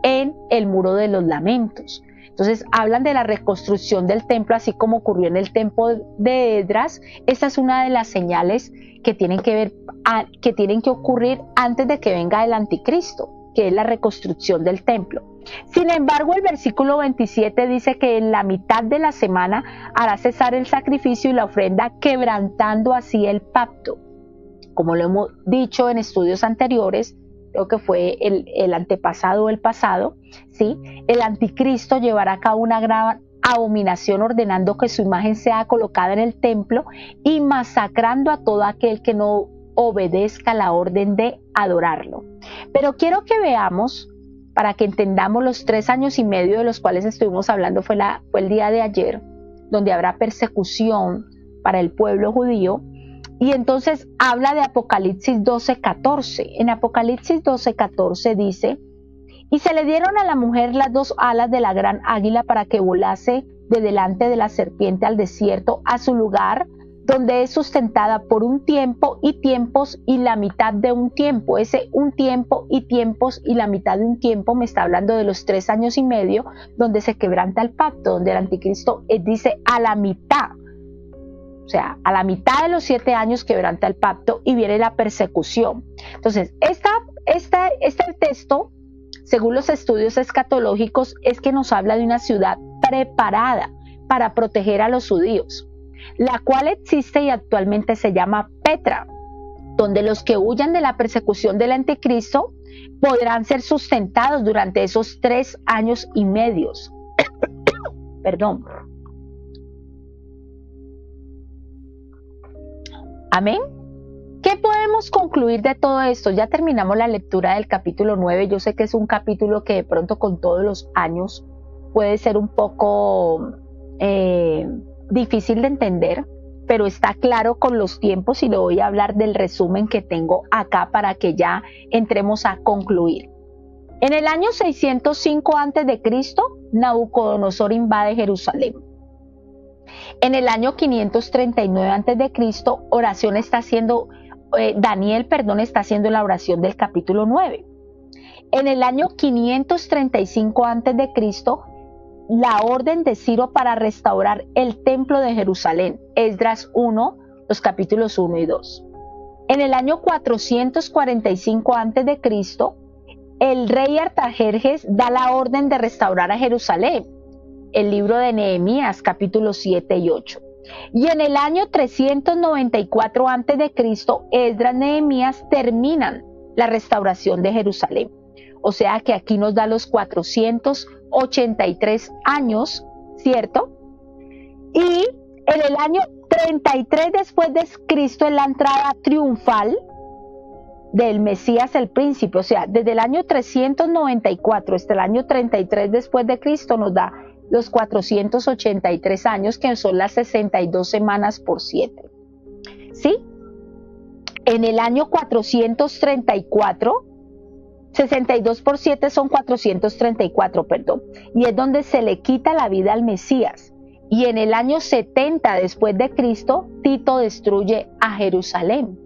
en el Muro de los Lamentos. Entonces hablan de la reconstrucción del templo, así como ocurrió en el templo de Esdras. Esta es una de las señales que tienen que ocurrir antes de que venga el anticristo, que es la reconstrucción del templo. Sin embargo, el versículo 27 dice que en la mitad de la semana hará cesar el sacrificio y la ofrenda, quebrantando así el pacto. Como lo hemos dicho en estudios anteriores, creo que fue el antepasado o el pasado, ¿sí? El anticristo llevará a cabo una gran abominación, ordenando que su imagen sea colocada en el templo y masacrando a todo aquel que no obedezca la orden de adorarlo. Pero quiero que veamos, para que entendamos los 3 años y medio de los cuales estuvimos hablando, fue el día de ayer, donde habrá persecución para el pueblo judío. Y entonces habla de Apocalipsis 12:14. En Apocalipsis 12:14 dice, y se le dieron a la mujer las 2 alas de la gran águila para que volase de delante de la serpiente al desierto, a su lugar, donde es sustentada por un tiempo y tiempos y la mitad de un tiempo. Ese un tiempo y tiempos y la mitad de un tiempo me está hablando de los 3 años y medio, donde se quebranta el pacto, donde el anticristo dice a la mitad. O sea, a la mitad de los 7 años quebranta el pacto y viene la persecución. Entonces, este texto, según los estudios escatológicos, es que nos habla de una ciudad preparada para proteger a los judíos, la cual existe y actualmente se llama Petra, donde los que huyan de la persecución del anticristo podrán ser sustentados durante esos 3 años y medio. Perdón. Amén. ¿Qué podemos concluir de todo esto? Ya terminamos la lectura del capítulo 9. Yo sé que es un capítulo que de pronto con todos los años puede ser un poco difícil de entender, pero está claro con los tiempos y le voy a hablar del resumen que tengo acá para que ya entremos a concluir. En el año 605 a.C., Nabucodonosor invade Jerusalén. En el año 539 a.C., Daniel está haciendo la oración del capítulo 9. En el año 535 a.C., la orden de Ciro para restaurar el templo de Jerusalén, Esdras 1, los capítulos 1 y 2. En el año 445 a.C., el rey Artajerjes da la orden de restaurar a Jerusalén, el libro de Nehemías, capítulos 7 y 8. Y en el año 394 a.C., Esdras y Nehemías terminan la restauración de Jerusalén. O sea que aquí nos da los 483 años, ¿cierto? Y en el año 33 después de Cristo es la entrada triunfal del Mesías el príncipe. O sea, desde el año 394 hasta el año 33 después de Cristo nos da los 483 años, que son las 62 semanas por 7. ¿Sí? En el año 434, 62 por 7 son 434, perdón. Y es donde se le quita la vida al Mesías. Y en el año 70 después de Cristo, Tito destruye a Jerusalén.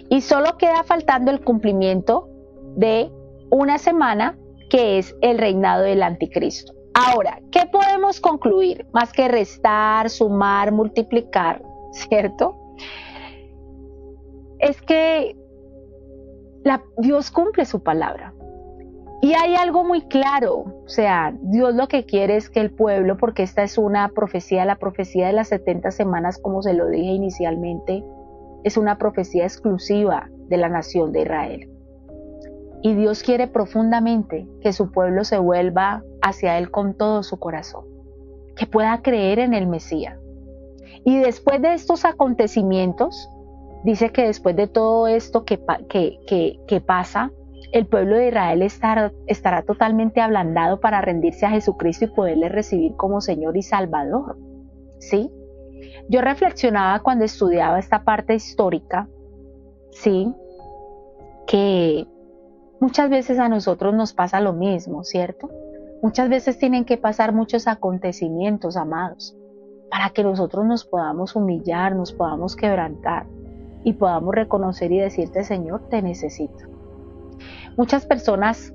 Y solo queda faltando el cumplimiento de una semana, que es el reinado del anticristo. Ahora, ¿qué podemos concluir? Más que restar, sumar, multiplicar, ¿cierto? Es que Dios cumple su palabra. Y hay algo muy claro, o sea, Dios lo que quiere es que el pueblo, porque esta es una profecía, la profecía de las 70 semanas, como se lo dije inicialmente, es una profecía exclusiva de la nación de Israel. Y Dios quiere profundamente que su pueblo se vuelva hacia Él con todo su corazón, que pueda creer en el Mesías. Y después de estos acontecimientos, dice que después de todo esto que pasa, el pueblo de Israel estará totalmente ablandado para rendirse a Jesucristo y poderle recibir como Señor y Salvador. ¿Sí? Yo reflexionaba cuando estudiaba esta parte histórica, ¿sí? Que muchas veces a nosotros nos pasa lo mismo, ¿cierto? Muchas veces tienen que pasar muchos acontecimientos, amados, para que nosotros nos podamos humillar, nos podamos quebrantar y podamos reconocer y decirte, Señor, te necesito. Muchas personas,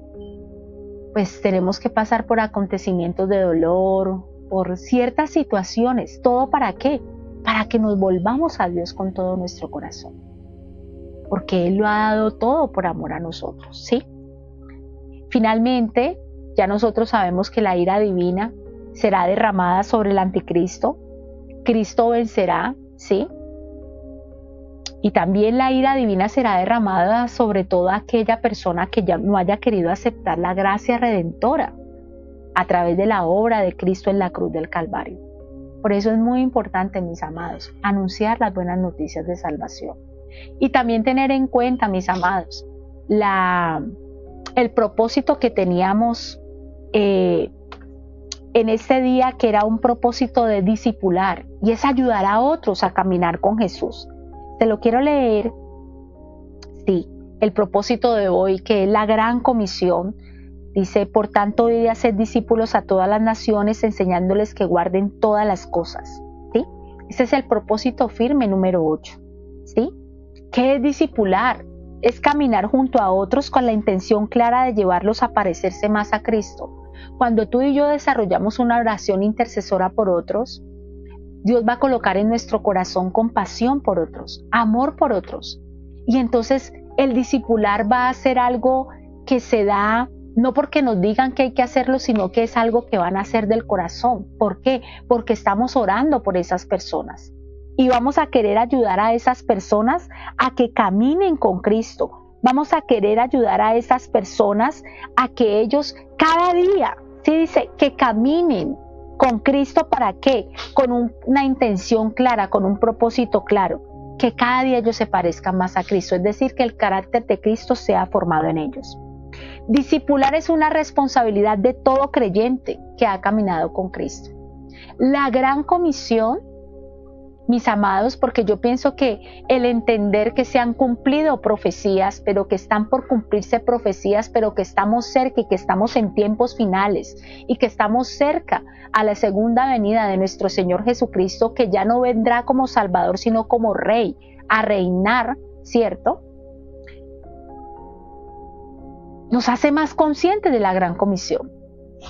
pues tenemos que pasar por acontecimientos de dolor, por ciertas situaciones. ¿Todo para qué? Para que nos volvamos a Dios con todo nuestro corazón. Porque Él lo ha dado todo por amor a nosotros, ¿sí? Finalmente, ya nosotros sabemos que la ira divina será derramada sobre el anticristo. Cristo vencerá, ¿sí? Y también la ira divina será derramada sobre toda aquella persona que ya no haya querido aceptar la gracia redentora a través de la obra de Cristo en la cruz del Calvario. Por eso es muy importante, mis amados, anunciar las buenas noticias de salvación. Y también tener en cuenta, mis amados, el propósito que teníamos en este día, que era un propósito de discipular, y es ayudar a otros a caminar con Jesús. Te lo quiero leer, sí, el propósito de hoy, que es la gran comisión. Dice, por tanto, id y haced discípulos a todas las naciones, enseñándoles que guarden todas las cosas, ¿sí? Ese es el propósito firme número 8, ¿sí? ¿Qué es discipular? Es caminar junto a otros con la intención clara de llevarlos a parecerse más a Cristo. Cuando tú y yo desarrollamos una oración intercesora por otros, Dios va a colocar en nuestro corazón compasión por otros, amor por otros. Y entonces el discipular va a ser algo que se da no porque nos digan que hay que hacerlo, sino que es algo que van a hacer del corazón. ¿Por qué? Porque estamos orando por esas personas. Y vamos a querer ayudar a esas personas a que caminen con Cristo. Vamos a querer ayudar a esas personas a que ellos cada día, ¿sí? Dice, que caminen con Cristo. ¿Para qué? Con una intención clara, con un propósito claro, que cada día ellos se parezcan más a Cristo, es decir, que el carácter de Cristo sea formado en ellos. Discipular es una responsabilidad de todo creyente que ha caminado con Cristo. La gran comisión, mis amados, porque yo pienso que el entender que se han cumplido profecías, pero que están por cumplirse profecías, pero que estamos cerca y que estamos en tiempos finales y que estamos cerca a la segunda venida de nuestro Señor Jesucristo, que ya no vendrá como Salvador, sino como Rey, a reinar, ¿cierto? Nos hace más conscientes de la gran comisión.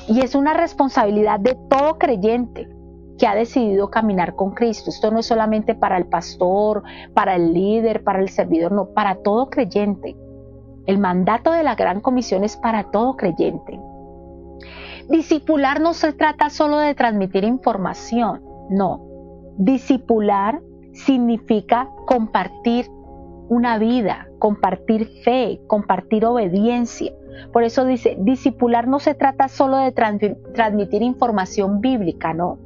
Y es una responsabilidad de todo creyente que ha decidido caminar con Cristo. Esto no es solamente para el pastor, para el líder, para el servidor, no, para todo creyente. El mandato de la gran comisión es para todo creyente. Discipular no se trata solo de transmitir información, no. Discipular significa compartir una vida, compartir fe, compartir obediencia. Por eso dice, discipular no se trata solo de transmitir información bíblica, no,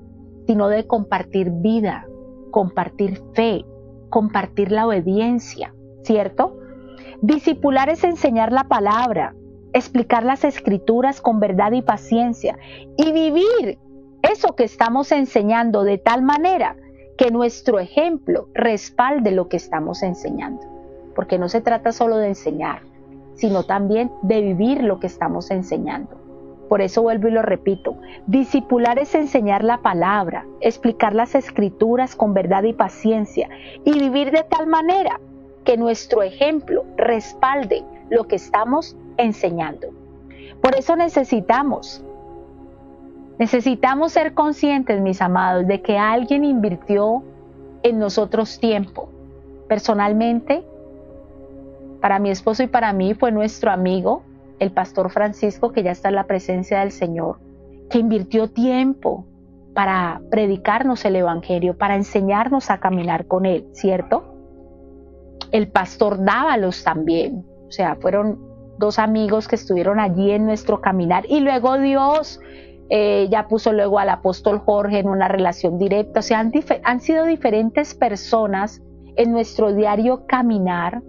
sino de compartir vida, compartir fe, compartir la obediencia, ¿cierto? Discipular es enseñar la palabra, explicar las escrituras con verdad y paciencia y vivir eso que estamos enseñando de tal manera que nuestro ejemplo respalde lo que estamos enseñando. Porque no se trata solo de enseñar, sino también de vivir lo que estamos enseñando. Por eso vuelvo y lo repito, discipular es enseñar la palabra, explicar las escrituras con verdad y paciencia y vivir de tal manera que nuestro ejemplo respalde lo que estamos enseñando. Por eso necesitamos ser conscientes, mis amados, de que alguien invirtió en nosotros tiempo. Personalmente, para mi esposo y para mí fue nuestro amigo, el pastor Francisco, que ya está en la presencia del Señor, que invirtió tiempo para predicarnos el Evangelio, para enseñarnos a caminar con Él, ¿cierto? El pastor Dávalos también, o sea, fueron dos amigos que estuvieron allí en nuestro caminar y luego Dios ya puso luego al apóstol Jorge en una relación directa, o sea, han sido diferentes personas en nuestro diario caminar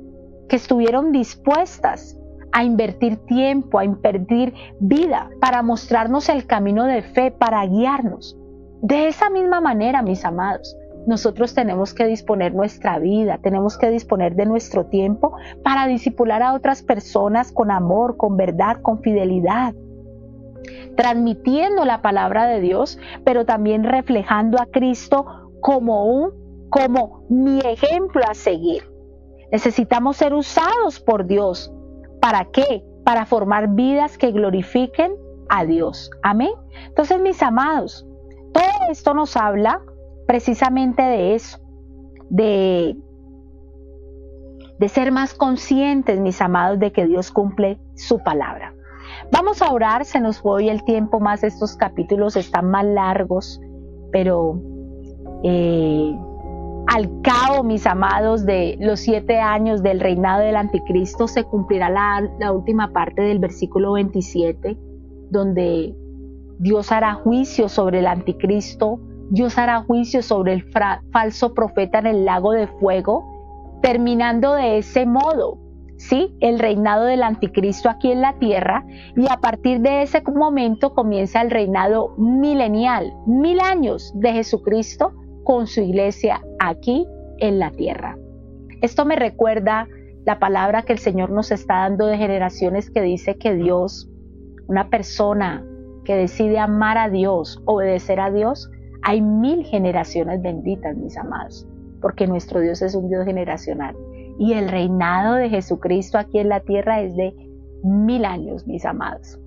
que estuvieron dispuestas a invertir tiempo, a invertir vida para mostrarnos el camino de fe, para guiarnos. De esa misma manera, mis amados, nosotros tenemos que disponer nuestra vida, tenemos que disponer de nuestro tiempo para discipular a otras personas con amor, con verdad, con fidelidad, transmitiendo la palabra de Dios, pero también reflejando a Cristo como mi ejemplo a seguir. Necesitamos ser usados por Dios. ¿Para qué? Para formar vidas que glorifiquen a Dios. Amén. Entonces, mis amados, todo esto nos habla precisamente de eso, de ser más conscientes, mis amados, de que Dios cumple su palabra. Vamos a orar, se nos fue hoy el tiempo más, estos capítulos están más largos, pero al cabo, mis amados, de los 7 años del reinado del anticristo se cumplirá la última parte del versículo 27, donde Dios hará juicio sobre el anticristo, Dios hará juicio sobre el falso profeta en el lago de fuego, terminando de ese modo, ¿sí?, el reinado del anticristo aquí en la tierra, y a partir de ese momento comienza el reinado milenial, 1000 años de Jesucristo con su iglesia aquí en la tierra. Esto me recuerda la palabra que el Señor nos está dando de generaciones, que dice que Dios, una persona que decide amar a Dios, obedecer a Dios, hay 1000 generaciones benditas, mis amados, porque nuestro Dios es un Dios generacional. Y el reinado de Jesucristo aquí en la tierra es de 1000 años, mis amados.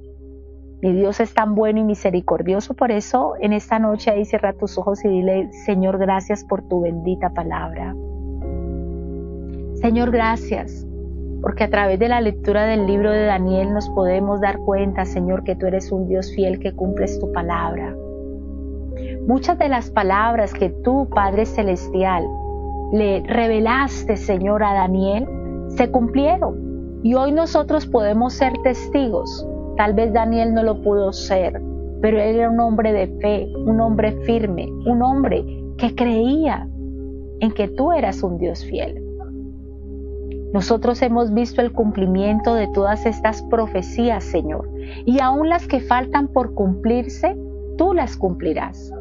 Mi Dios es tan bueno y misericordioso, por eso en esta noche ahí cierra tus ojos y dile: Señor, gracias por tu bendita palabra. Señor, gracias, porque a través de la lectura del libro de Daniel nos podemos dar cuenta, Señor, que tú eres un Dios fiel que cumples tu palabra. Muchas de las palabras que tú, Padre Celestial, le revelaste, Señor, a Daniel, se cumplieron. Y hoy nosotros podemos ser testigos. Tal vez Daniel no lo pudo ser, pero él era un hombre de fe, un hombre firme, un hombre que creía en que tú eras un Dios fiel. Nosotros hemos visto el cumplimiento de todas estas profecías, Señor, y aún las que faltan por cumplirse, tú las cumplirás.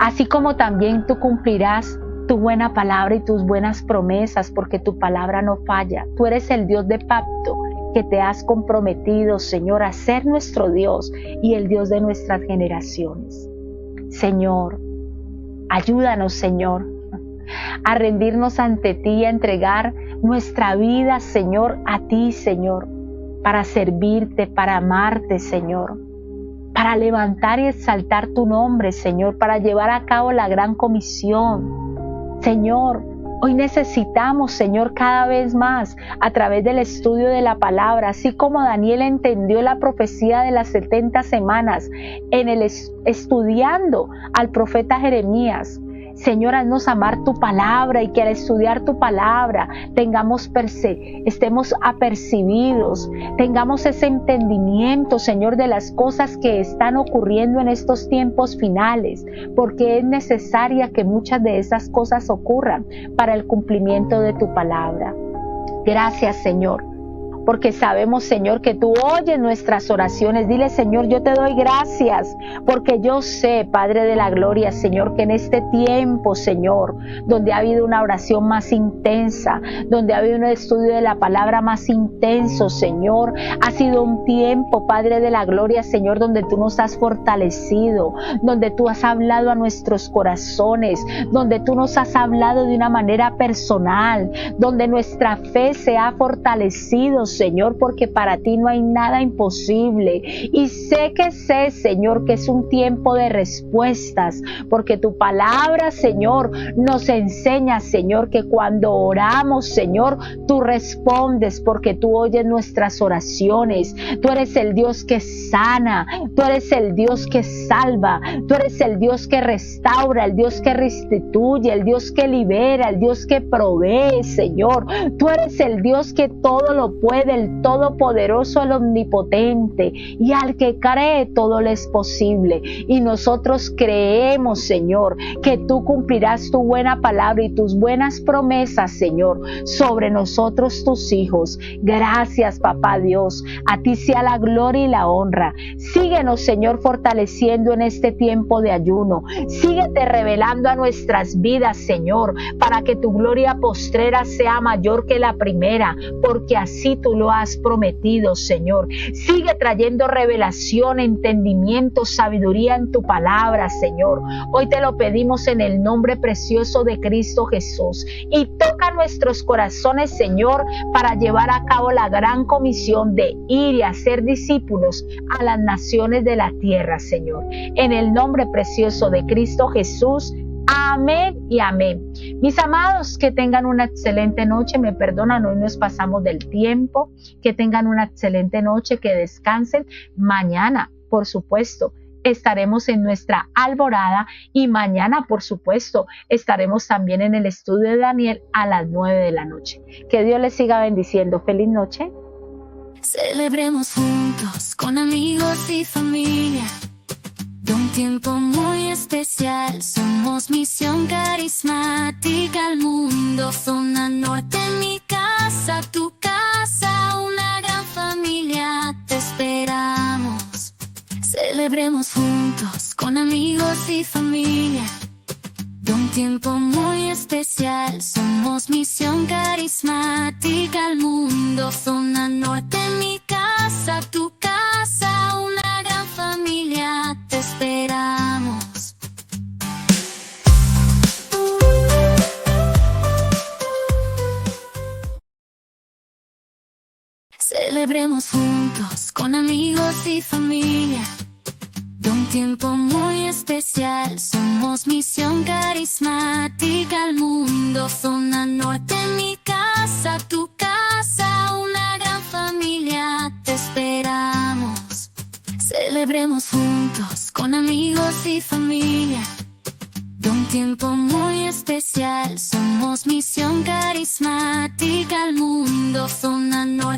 Así como también tú cumplirás tu buena palabra y tus buenas promesas, porque tu palabra no falla. Tú eres el Dios de pacto, que te has comprometido, Señor, a ser nuestro Dios y el Dios de nuestras generaciones. Señor, ayúdanos, Señor, a rendirnos ante ti, a entregar nuestra vida, Señor, a ti, Señor, para servirte, para amarte, Señor, para levantar y exaltar tu nombre, Señor, para llevar a cabo la gran comisión. Señor, hoy necesitamos, Señor, cada vez más, a través del estudio de la palabra, así como Daniel entendió la profecía de las 70 semanas, estudiando al profeta Jeremías. Señor, haznos amar tu palabra y que al estudiar tu palabra estemos apercibidos, tengamos ese entendimiento, Señor, de las cosas que están ocurriendo en estos tiempos finales, porque es necesaria que muchas de esas cosas ocurran para el cumplimiento de tu palabra. Gracias, Señor, porque sabemos, Señor, que tú oyes nuestras oraciones. Dile, Señor, yo te doy gracias, porque yo sé, Padre de la gloria, Señor, que en este tiempo, Señor, donde ha habido una oración más intensa, donde ha habido un estudio de la palabra más intenso, Señor, ha sido un tiempo, Padre de la gloria, Señor, donde tú nos has fortalecido, donde tú has hablado a nuestros corazones, donde tú nos has hablado de una manera personal, donde nuestra fe se ha fortalecido, Señor, porque para ti no hay nada imposible. Y sé, Señor, que es un tiempo de respuestas, porque tu palabra, Señor, nos enseña, Señor, que cuando oramos, Señor, tú respondes, porque tú oyes nuestras oraciones. Tú eres el Dios que sana, tú eres el Dios que salva, tú eres el Dios que restaura, el Dios que restituye, el Dios que libera, el Dios que provee, Señor. Tú eres el Dios que todo lo puede, el todopoderoso, el omnipotente, y al que cree todo le es posible. Y nosotros creemos, Señor, que tú cumplirás tu buena palabra y tus buenas promesas, Señor, sobre nosotros, tus hijos. Gracias, Papá Dios. A ti sea la gloria y la honra. Síguenos, Señor, fortaleciendo en este tiempo de ayuno. Síguete revelando a nuestras vidas, Señor, para que tu gloria postrera sea mayor que la primera, porque así tú lo has prometido, Señor. Sigue trayendo revelación, entendimiento, sabiduría en tu palabra, Señor. Hoy te lo pedimos en el nombre precioso de Cristo Jesús. Y toca nuestros corazones, Señor, para llevar a cabo la gran comisión de ir y hacer discípulos a las naciones de la tierra, Señor. En el nombre precioso de Cristo Jesús. Amén y amén. Mis amados, que tengan una excelente noche. Me perdonan, hoy nos pasamos del tiempo. Que tengan una excelente noche, que descansen. Mañana, por supuesto, estaremos en nuestra alborada y mañana, por supuesto, estaremos también en el estudio de Daniel a las 9 de la noche. Que Dios les siga bendiciendo. Feliz noche. Celebremos juntos con amigos y familia un tiempo muy especial. Somos Misión Carismática al Mundo, Zona Norte, mi casa, tu casa, una gran familia, te esperamos. Celebremos juntos con amigos y familia un tiempo muy especial. Somos Misión Carismática al Mundo, Zona Norte, mi casa, tu casa, una gran familia, te esperamos. Celebremos juntos con amigos y familia un tiempo muy especial. Somos Misión Carismática al Mundo, Zona Norte, mi casa, tu casa, una gran familia, te esperamos. Celebremos juntos con amigos y familia un tiempo muy especial. Somos Misión Carismática al Mundo, Zona Norte.